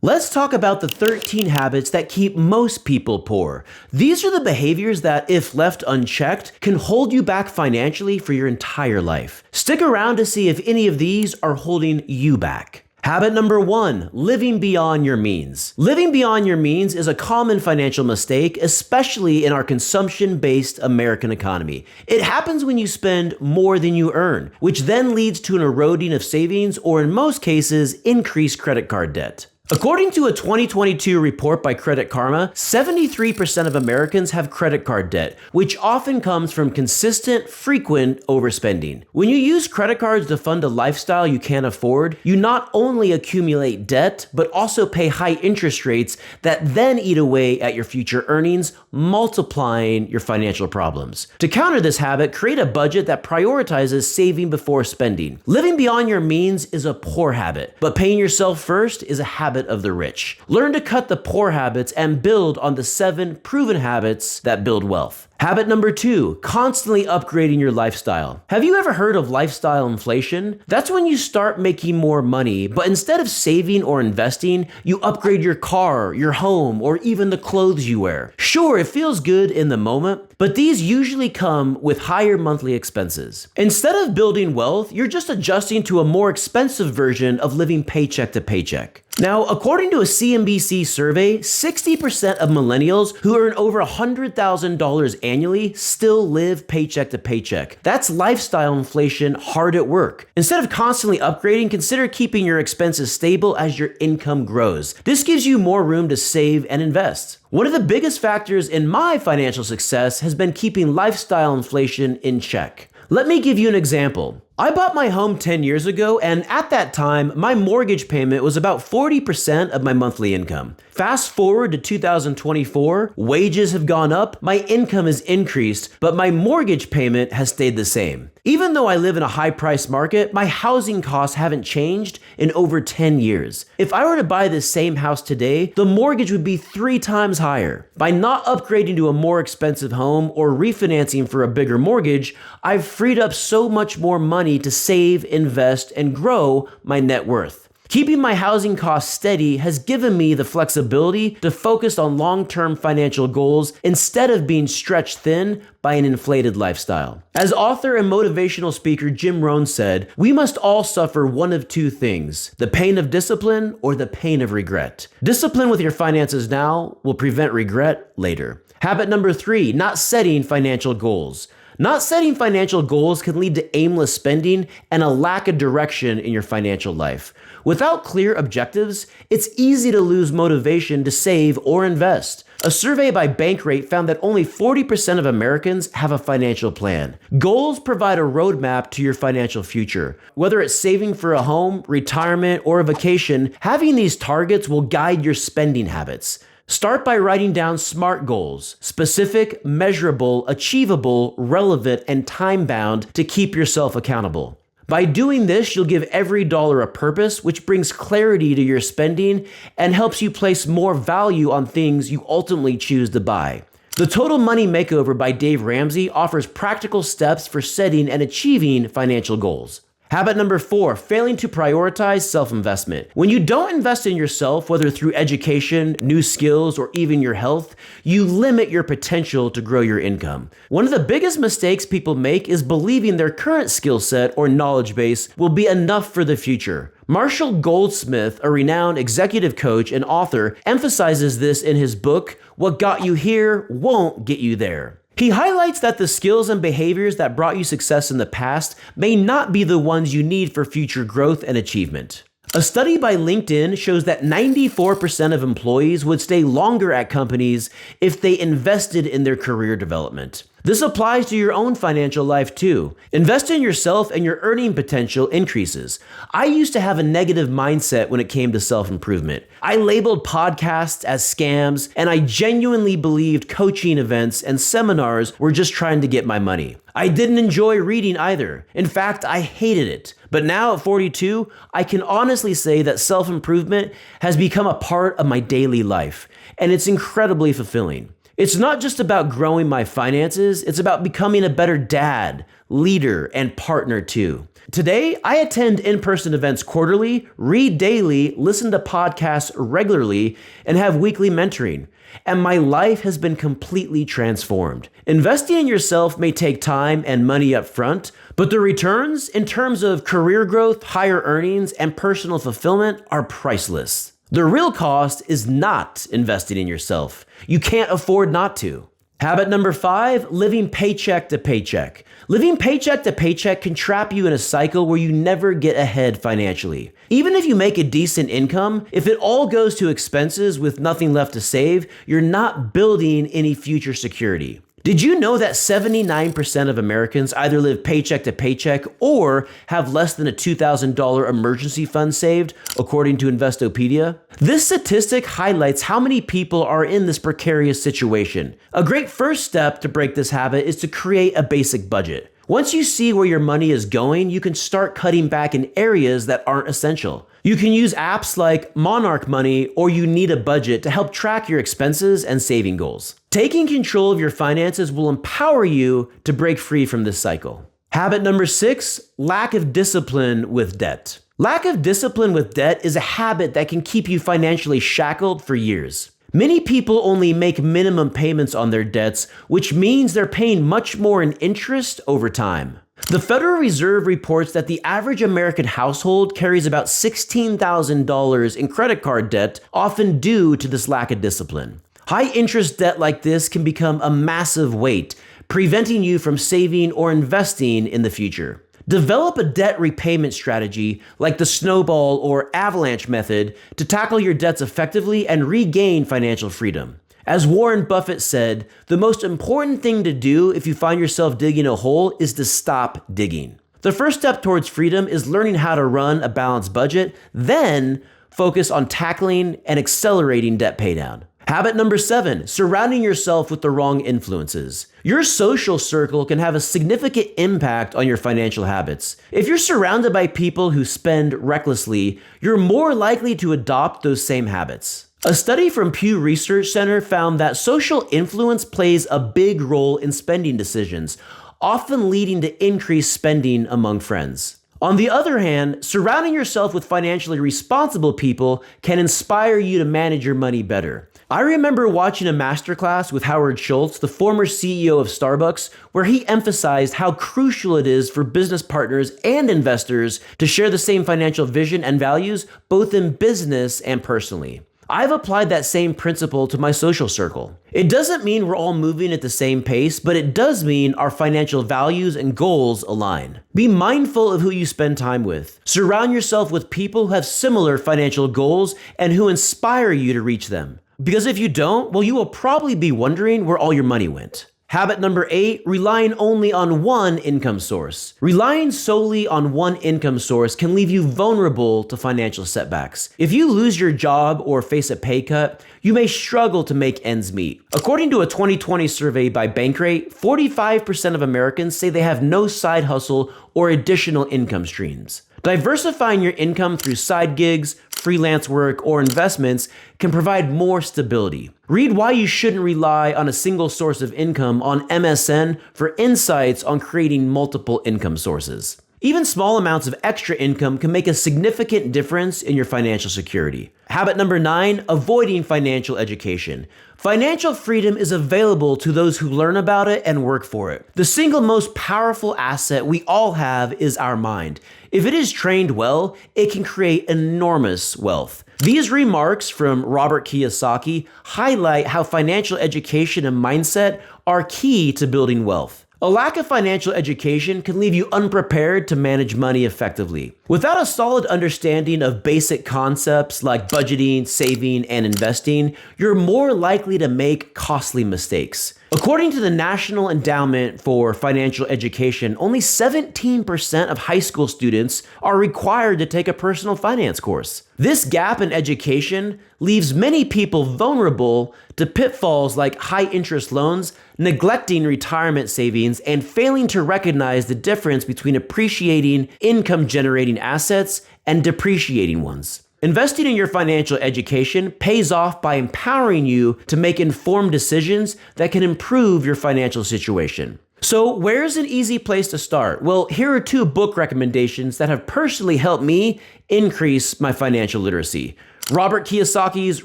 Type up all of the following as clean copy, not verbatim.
Let's talk about the 13 habits that keep most people poor. These are the behaviors that, if left unchecked, can hold you back financially for your entire life. Stick around to see if any of these are holding you back. Habit number 1, living beyond your means. Living beyond your means is a common financial mistake, especially in our consumption-based American economy. It happens when you spend more than you earn, which then leads to an eroding of savings or, in most cases, increased credit card debt. According to a 2022 report by Credit Karma, 73% of Americans have credit card debt, which often comes from consistent, frequent overspending. When you use credit cards to fund a lifestyle you can't afford, you not only accumulate debt, but also pay high interest rates that then eat away at your future earnings, multiplying your financial problems. To counter this habit, create a budget that prioritizes saving before spending. Living beyond your means is a poor habit, but paying yourself first is a habit of the rich. Learn to cut the poor habits and build on the 7 proven habits that build wealth. Habit number 2, constantly upgrading your lifestyle. Have you ever heard of lifestyle inflation? That's when you start making more money, but instead of saving or investing, you upgrade your car, your home, or even the clothes you wear. Sure, it feels good in the moment, but these usually come with higher monthly expenses. Instead of building wealth, you're just adjusting to a more expensive version of living paycheck to paycheck. Now, according to a CNBC survey, 60% of millennials who earn over $100,000 annually still live paycheck to paycheck. That's lifestyle inflation hard at work. Instead of constantly upgrading, consider keeping your expenses stable as your income grows. This gives you more room to save and invest. One of the biggest factors in my financial success has been keeping lifestyle inflation in check. Let me give you an example. I bought my home 10 years ago, and at that time, my mortgage payment was about 40% of my monthly income. Fast forward to 2024, wages have gone up, my income has increased, but my mortgage payment has stayed the same. Even though I live in a high-priced market, my housing costs haven't changed in over 10 years. If I were to buy this same house today, the mortgage would be 3 times higher. By not upgrading to a more expensive home or refinancing for a bigger mortgage, I've freed up so much more money to save, invest, and grow my net worth. Keeping my housing costs steady has given me the flexibility to focus on long-term financial goals instead of being stretched thin by an inflated lifestyle. As author and motivational speaker Jim Rohn said, we must all suffer one of 2 things, the pain of discipline or the pain of regret. Discipline with your finances now will prevent regret later. Habit number 3, not setting financial goals. Not setting financial goals can lead to aimless spending and a lack of direction in your financial life. Without clear objectives, it's easy to lose motivation to save or invest. A survey by Bankrate found that only 40% of Americans have a financial plan. Goals provide a roadmap to your financial future. Whether it's saving for a home, retirement, or a vacation, having these targets will guide your spending habits. Start by writing down SMART goals, specific, measurable, achievable, relevant, and time-bound to keep yourself accountable. By doing this, you'll give every dollar a purpose, which brings clarity to your spending and helps you place more value on things you ultimately choose to buy. The Total Money Makeover by Dave Ramsey offers practical steps for setting and achieving financial goals. Habit number 4, failing to prioritize self-investment. When you don't invest in yourself, whether through education, new skills, or even your health, you limit your potential to grow your income. One of the biggest mistakes people make is believing their current skill set or knowledge base will be enough for the future. Marshall Goldsmith, a renowned executive coach and author, emphasizes this in his book, What Got You Here Won't Get You There. He highlights that the skills and behaviors that brought you success in the past may not be the ones you need for future growth and achievement. A study by LinkedIn shows that 94% of employees would stay longer at companies if they invested in their career development. This applies to your own financial life too. Invest in yourself and your earning potential increases. I used to have a negative mindset when it came to self-improvement. I labeled podcasts as scams, and I genuinely believed coaching events and seminars were just trying to get my money. I didn't enjoy reading either. In fact, I hated it. But now at 42, I can honestly say that self-improvement has become a part of my daily life, and it's incredibly fulfilling. It's not just about growing my finances, it's about becoming a better dad, leader, and partner too. Today, I attend in-person events quarterly, read daily, listen to podcasts regularly, and have weekly mentoring. And my life has been completely transformed. Investing in yourself may take time and money up front, but the returns in terms of career growth, higher earnings, and personal fulfillment are priceless. The real cost is not investing in yourself. You can't afford not to. Habit number 5, living paycheck to paycheck. Living paycheck to paycheck can trap you in a cycle where you never get ahead financially. Even if you make a decent income, if it all goes to expenses with nothing left to save, you're not building any future security. Did you know that 79% of Americans either live paycheck to paycheck or have less than a $2,000 emergency fund saved, according to Investopedia? This statistic highlights how many people are in this precarious situation. A great first step to break this habit is to create a basic budget. Once you see where your money is going, you can start cutting back in areas that aren't essential. You can use apps like Monarch Money or You Need a Budget to help track your expenses and saving goals. Taking control of your finances will empower you to break free from this cycle. Habit number 6, lack of discipline with debt. Lack of discipline with debt is a habit that can keep you financially shackled for years. Many people only make minimum payments on their debts, which means they're paying much more in interest over time. The Federal Reserve reports that the average American household carries about $16,000 in credit card debt, often due to this lack of discipline. High interest debt like this can become a massive weight, preventing you from saving or investing in the future. Develop a debt repayment strategy like the snowball or avalanche method to tackle your debts effectively and regain financial freedom. As Warren Buffett said, the most important thing to do if you find yourself digging a hole is to stop digging. The first step towards freedom is learning how to run a balanced budget, then focus on tackling and accelerating debt paydown. Habit number 7, surrounding yourself with the wrong influences. Your social circle can have a significant impact on your financial habits. If you're surrounded by people who spend recklessly, you're more likely to adopt those same habits. A study from Pew Research Center found that social influence plays a big role in spending decisions, often leading to increased spending among friends. On the other hand, surrounding yourself with financially responsible people can inspire you to manage your money better. I remember watching a masterclass with Howard Schultz, the former CEO of Starbucks, where he emphasized how crucial it is for business partners and investors to share the same financial vision and values, both in business and personally. I've applied that same principle to my social circle. It doesn't mean we're all moving at the same pace, but it does mean our financial values and goals align. Be mindful of who you spend time with. Surround yourself with people who have similar financial goals and who inspire you to reach them. Because if you don't, well, you will probably be wondering where all your money went. Habit number 8, relying only on one income source. Relying solely on one income source can leave you vulnerable to financial setbacks. If you lose your job or face a pay cut, you may struggle to make ends meet. According to a 2020 survey by Bankrate, 45% of Americans say they have no side hustle or additional income streams. Diversifying your income through side gigs, freelance work, or investments can provide more stability. Read Why You Shouldn't Rely on a Single Source of Income on MSN for insights on creating multiple income sources. Even small amounts of extra income can make a significant difference in your financial security. Habit number 9, avoiding financial education. Financial freedom is available to those who learn about it and work for it. The single most powerful asset we all have is our mind. If it is trained well, it can create enormous wealth. These remarks from Robert Kiyosaki highlight how financial education and mindset are key to building wealth. A lack of financial education can leave you unprepared to manage money effectively. Without a solid understanding of basic concepts like budgeting, saving, and investing, you're more likely to make costly mistakes. According to the National Endowment for Financial Education, only 17% of high school students are required to take a personal finance course. This gap in education leaves many people vulnerable to pitfalls like high interest loans, neglecting retirement savings, and failing to recognize the difference between appreciating income generating assets and depreciating ones. Investing in your financial education pays off by empowering you to make informed decisions that can improve your financial situation. So, where's an easy place to start? Well, here are 2 book recommendations that have personally helped me increase my financial literacy. Robert Kiyosaki's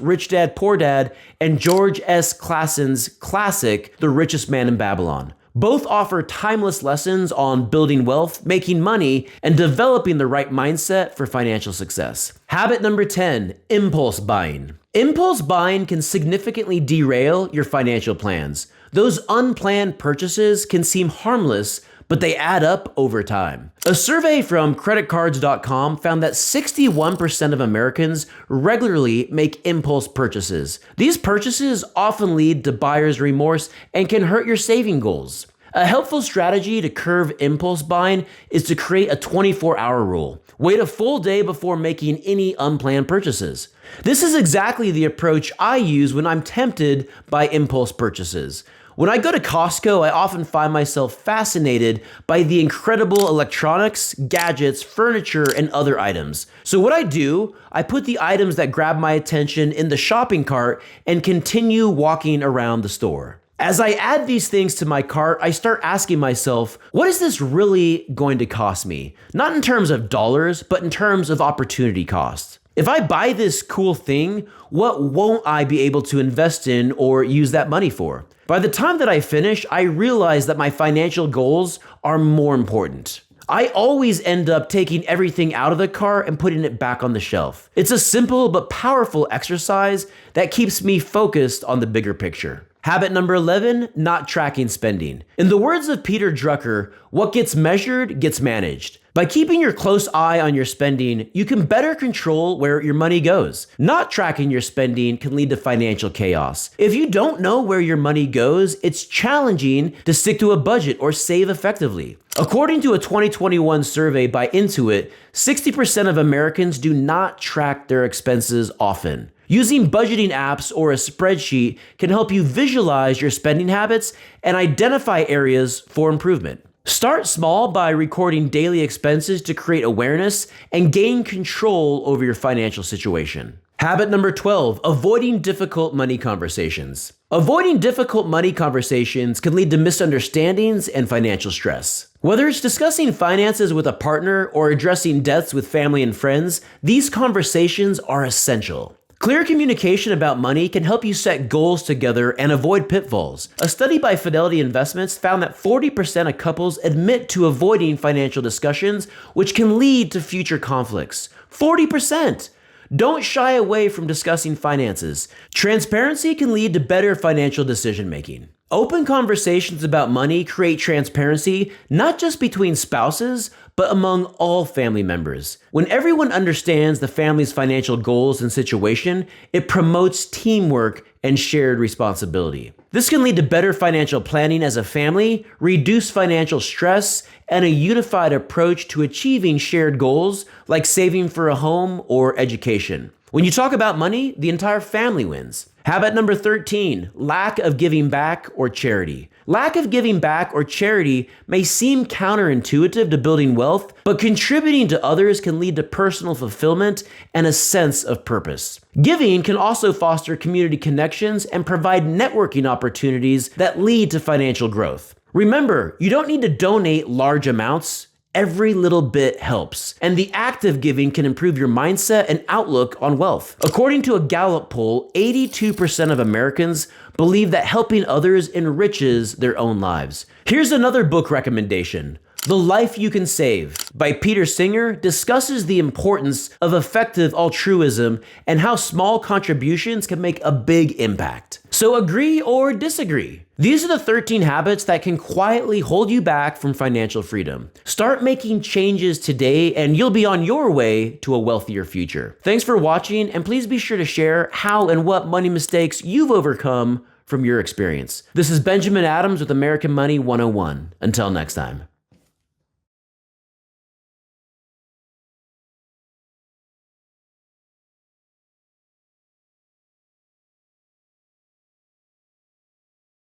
Rich Dad, Poor Dad, and George S. Clason's classic, The Richest Man in Babylon. Both offer timeless lessons on building wealth, making money, and developing the right mindset for financial success. Habit number 10, impulse buying. Impulse buying can significantly derail your financial plans. Those unplanned purchases can seem harmless, but they add up over time. A survey from creditcards.com found that 61% of Americans regularly make impulse purchases. These purchases often lead to buyer's remorse and can hurt your saving goals. A helpful strategy to curb impulse buying is to create a 24-hour rule. Wait a full day before making any unplanned purchases. This is exactly the approach I use when I'm tempted by impulse purchases. When I go to Costco, I often find myself fascinated by the incredible electronics, gadgets, furniture, and other items. So what I do, I put the items that grab my attention in the shopping cart and continue walking around the store. As I add these things to my cart, I start asking myself, what is this really going to cost me? Not in terms of dollars, but in terms of opportunity cost. If I buy this cool thing, what won't I be able to invest in or use that money for? By the time that I finish, I realize that my financial goals are more important. I always end up taking everything out of the cart and putting it back on the shelf. It's a simple but powerful exercise that keeps me focused on the bigger picture. Habit number 11, not tracking spending. In the words of Peter Drucker, what gets measured gets managed. By keeping your close eye on your spending, you can better control where your money goes. Not tracking your spending can lead to financial chaos. If you don't know where your money goes, it's challenging to stick to a budget or save effectively. According to a 2021 survey by Intuit, 60% of Americans do not track their expenses often. Using budgeting apps or a spreadsheet can help you visualize your spending habits and identify areas for improvement. Start small by recording daily expenses to create awareness and gain control over your financial situation. Habit number 12, avoiding difficult money conversations. Avoiding difficult money conversations can lead to misunderstandings and financial stress. Whether it's discussing finances with a partner or addressing debts with family and friends, these conversations are essential. Clear communication about money can help you set goals together and avoid pitfalls. A study by Fidelity Investments found that 40% of couples admit to avoiding financial discussions, which can lead to future conflicts. 40%! Don't shy away from discussing finances. Transparency can lead to better financial decision making. Open conversations about money create transparency, not just between spouses, but among all family members. When everyone understands the family's financial goals and situation, it promotes teamwork and shared responsibility. This can lead to better financial planning as a family, reduce financial stress, and a unified approach to achieving shared goals like saving for a home or education. When you talk about money, the entire family wins. Habit number 13, lack of giving back or charity. Lack of giving back or charity may seem counterintuitive to building wealth, but contributing to others can lead to personal fulfillment and a sense of purpose. Giving can also foster community connections and provide networking opportunities that lead to financial growth. Remember, you don't need to donate large amounts. Every little bit helps, and the act of giving can improve your mindset and outlook on wealth. According to a Gallup poll, 82% of Americans believe that helping others enriches their own lives. Here's another book recommendation. The Life You Can Save by Peter Singer discusses the importance of effective altruism and how small contributions can make a big impact. So agree or disagree? These are the 13 habits that can quietly hold you back from financial freedom. Start making changes today and you'll be on your way to a wealthier future. Thanks for watching, and please be sure to share how and what money mistakes you've overcome from your experience. This is Benjamin Adams with American Money 101. Until next time.